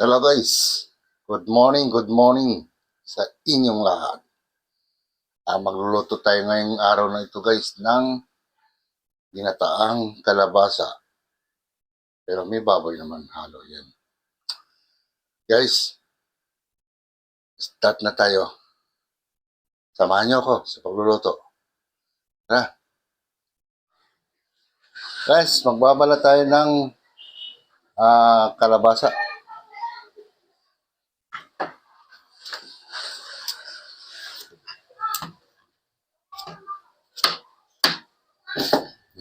Hello guys, good morning sa inyong lahat. Magluluto tayo ngayong araw na ito guys ng ginataang kalabasa. Pero may baboy naman halo yan. Guys, start na tayo. Samahan niyo ako sa pagluluto. Tara. Guys, magbabala tayo ng kalabasa.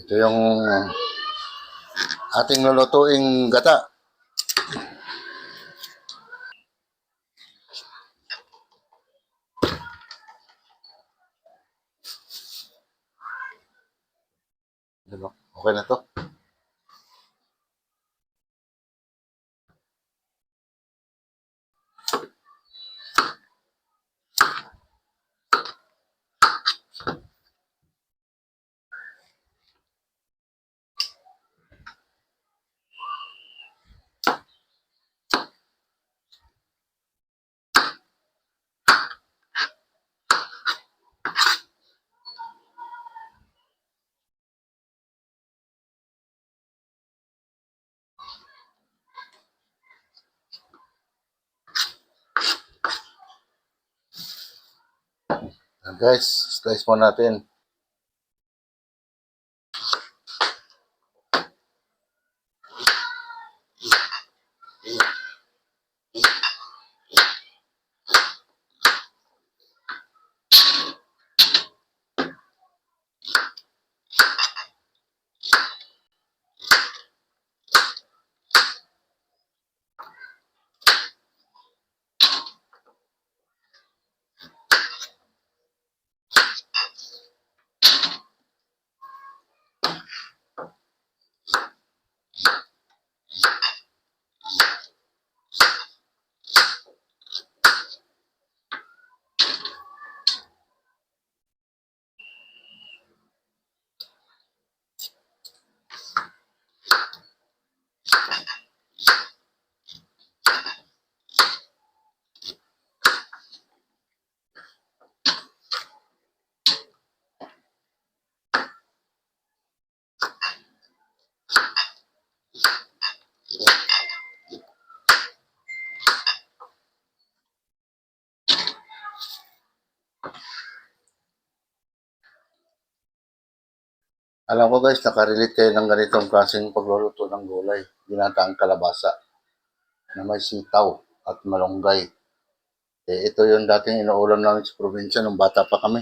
Ito yung ating lulutuing gata. Okay na to. Guys, slice mo natin. Alam ko guys, nakarelate kayo ng ganitong klaseng pagluluto ng gulay, ginataang kalabasa, na may sitaw at malunggay. Ito yung dating inuulam namin sa probinsya nung bata pa kami.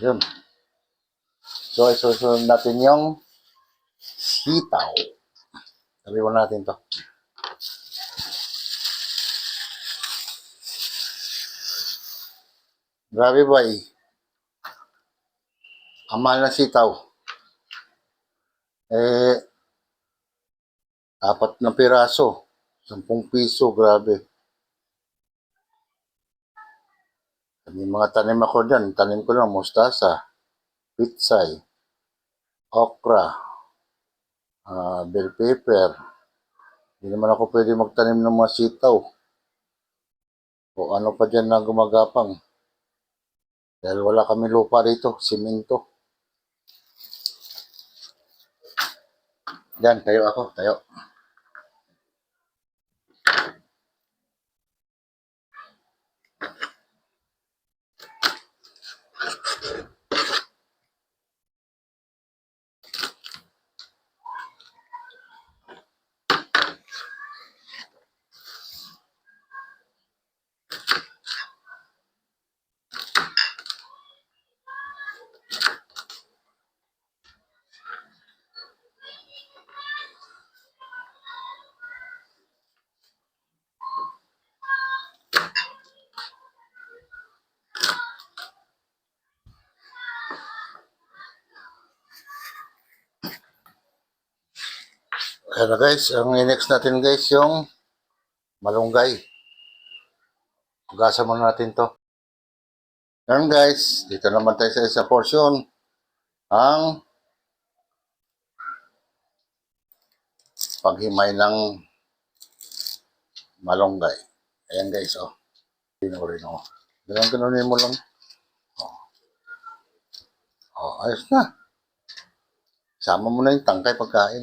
Yun. So, isusunod natin yung sitaw. Sabiwan natin to. Grabe ba eh. Ang mahal na sitaw. 4 na piraso. 10 piso, grabe. May mga tanim ako dyan. Tanim ko lang, mustasa, pitsay, okra, bell pepper. Hindi naman ako pwede magtanim ng mga sitaw. O ano pa dyan na gumagapang. Dahil wala kami lupa dito, simento. Yan, tayo ako, tayo. Kaya guys, ang next natin guys yung malunggay. Hugasan muna natin to. Yan guys, dito naman tayo sa isa portion. Ang paghimay ng malunggay. Ayan guys, oh. Pinurin mo. Ganun-ganunin mo lang. Oh, ayos na. Sama mo na yung tangkay pagkain.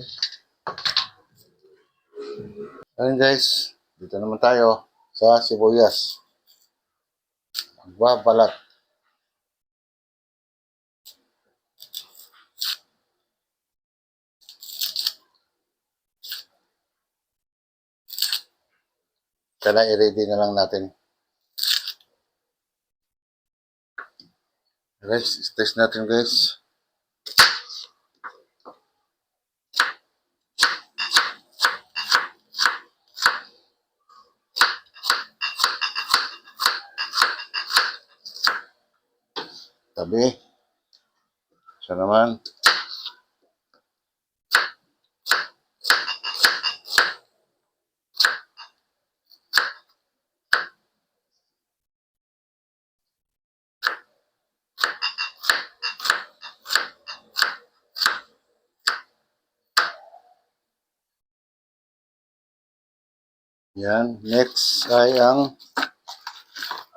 Ayan guys, dito naman tayo sa sibuyas. Magbabalat. Kaya i-ready na lang natin. Guys, test natin guys. Tabi. Siya naman. Yan. Next ay ang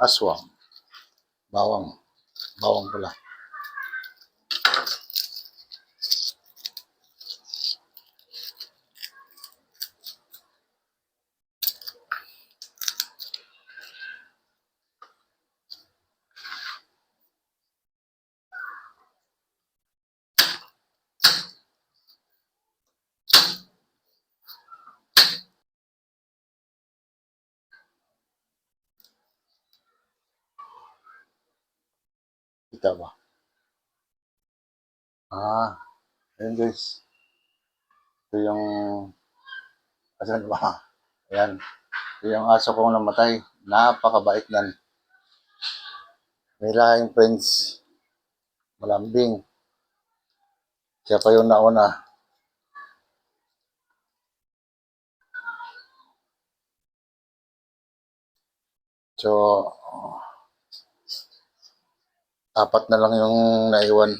aswang. Bawang. Bawang pula. Kita ba? Ayan guys. Ito yung, asan ba? Ayan. Ito yung aso kong namatay. Napakabait nan. May lahing friends. Malambing. Siya pa yung nauna. So, apat na lang yung naiwan.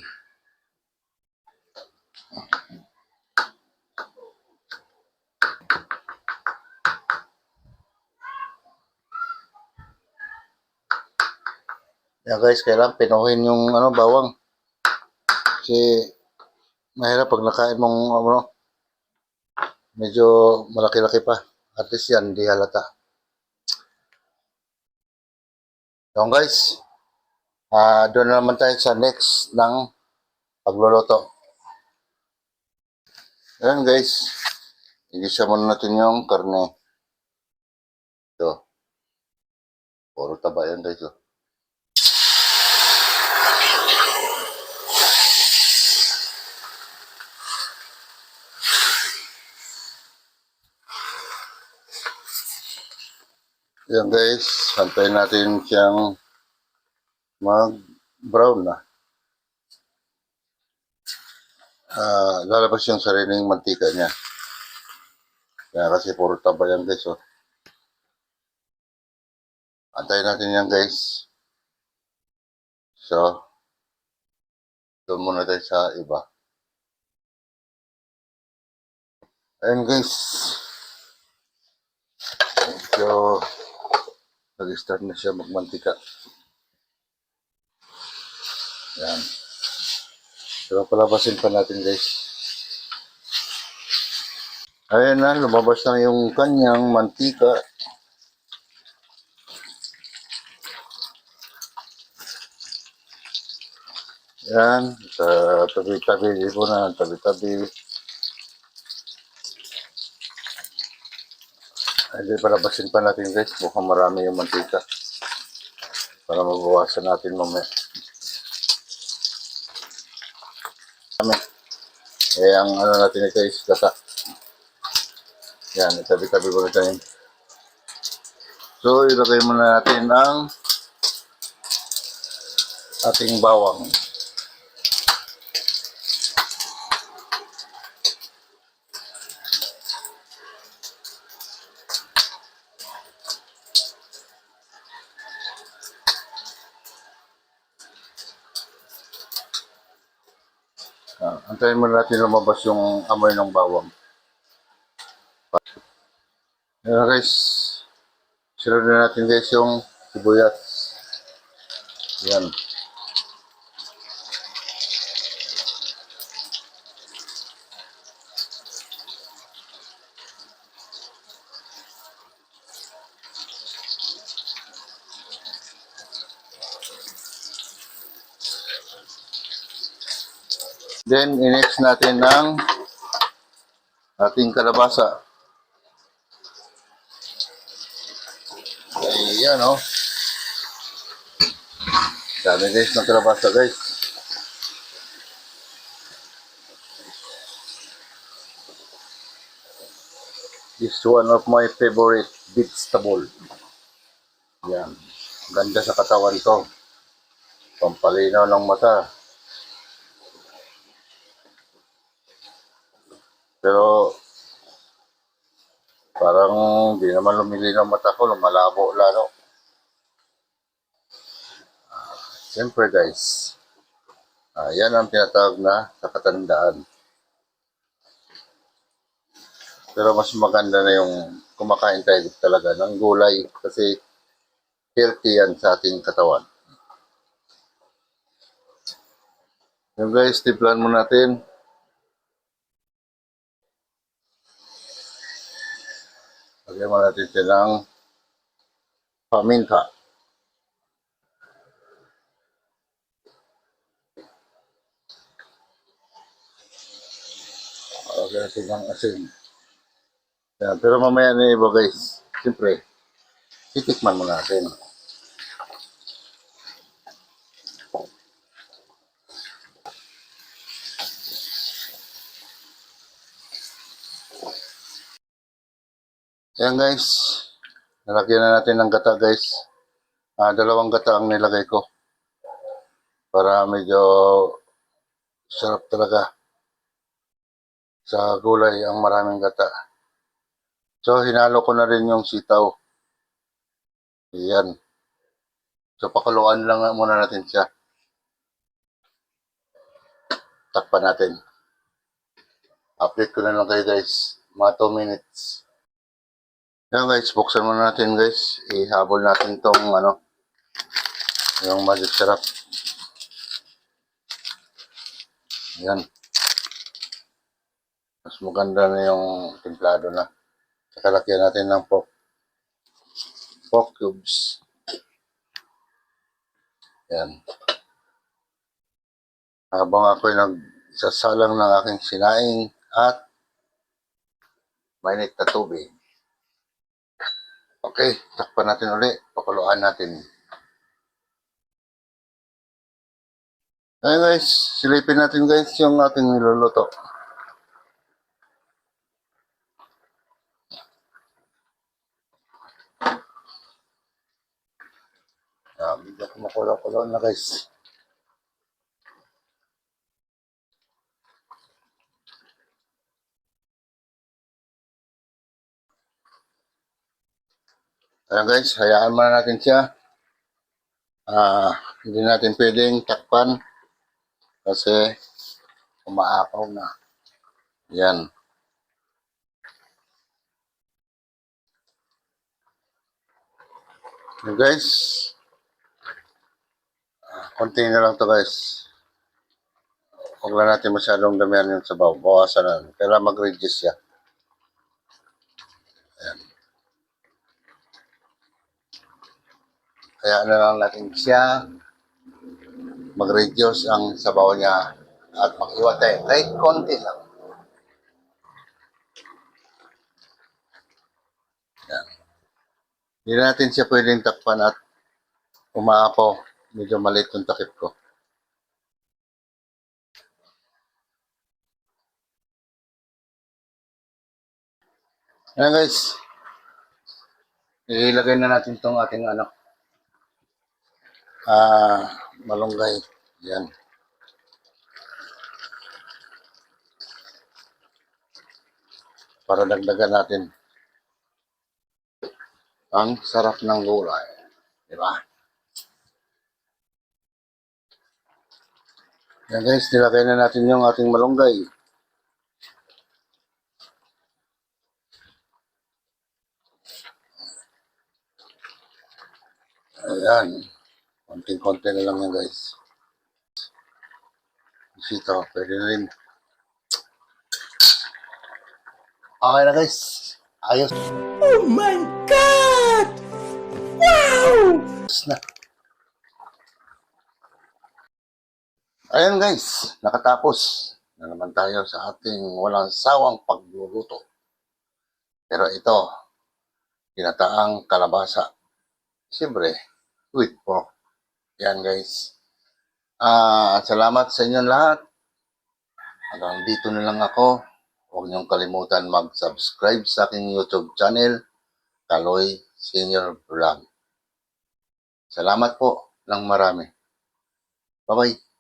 Yan guys, kailangan pinuhin yung bawang. Kasi mahirap pag nakain mong medyo malaki-laki pa. At least yan, di halata. So guys, doon na naman tayo sa next ng pagluluto. Ayan guys, igisa muna natin yung karne. Ito, puro taba yan guys. Oh. Ayan guys, hantayin natin siyang mag-brown na. Lalabas yung sariling mantika niya. Kaya kasi puro taba yan guys. Oh. Antayin natin yan guys. So, doon muna tayo sa iba. Ayan guys. So, nag-start na siya magmantika. Ayan. So, palabasin pa natin guys. Ayan na, lumabas na yung kanyang mantika. Ayan, sa tabi-tabi, po na, tabi-tabi. Hindi, palabasin pa natin guys. Mukhang marami yung mantika. Para mabawasan natin mamaya. Ang natin ito is gata. Yan, itabi-tabi ko na tayo. So, ilagay muna natin ang ating bawang. Antayin mo natin lumabas yung amoy ng bawang. Ayan guys, sunod na natin guys yung sibuyas. Yan. Then, i-next natin ng ating kalabasa. Ayan o. Dami guys ng kalabasa guys. This is one of my favorite vegetable. Yan. Ganda sa katawan ko. Pampalinaw ng mata. Pero parang di naman lumilinaw ang mata ko, lumalabo lalo. Siyempre guys, yan ang tinatawag na sa katandaan. Pero mas maganda na yung kumakain tayo talaga ng gulay kasi healthy yan sa ating katawan. Yung guys, tiplan mo natin. Lagyan mo natin silang paminta. Lagyan natin ng asin. Yan. Pero mamaya na iba guys. Siyempre, titikman mo natin. Yan guys. Nalagyan na natin ng gata guys. Dalawang gata ang nilagay ko. Para medyo sarap talaga sa gulay ang maraming gata. So, hinalo ko na rin yung sitaw. Yan. So, pakuluan lang muna natin siya. Takpan natin. Update ko na lang kayo guys. Mga 2 minutes. Yan guys, buksan muna natin guys. Ihabol natin tong yung magic syrup. Yan. Mas maganda na yung templado na. Sakalagyan natin ng pork cubes. Yan. Habang ako'y nagsasalang ng aking sinaing at mainit na tubig. Okay, takpan natin uli. Pakuluan natin. Ayan guys, silipin natin guys yung ating niluluto. Medyo kumakulaw-kulaw na guys. Ayan guys, hayaan muna natin siya. Hindi natin pwedeng takpan kasi umaapaw na. Yan. Yan guys. Konti na lang to guys. Huwag lang natin masyadong damihan yung sabaw. Bawasan na. Kailangan mag-reduce siya. Ayan. Kaya na lang natin siya mag-reduce ang sabaw niya at mag-iwan tayo. Kahit konti lang. Ayan. Hindi natin siya pwedeng takpan at umaapaw. Medyo maliit yung takip ko. Ayan guys. Ilagay na natin tong ating malunggay. Yan. Para dagdagan natin ang sarap ng gulay. Di ba? Yan guys, nilagay na natin yung ating malunggay. Ayan. Konting-konti na lang yan guys. Sitaw, pwede na rin. Okay na guys. Ayos Oh my God! Wow! na. Ayan guys, nakatapos na naman tayo sa ating walang sawang pagluluto. Pero ito, ginataang kalabasa. Siyempre, with pork. Yan guys. Salamat sa inyong lahat. Hanggang dito na lang ako. Huwag niyong kalimutan mag-subscribe sa aking YouTube channel, Kaloy Senior Vlog. Salamat po ng marami. Bye-bye.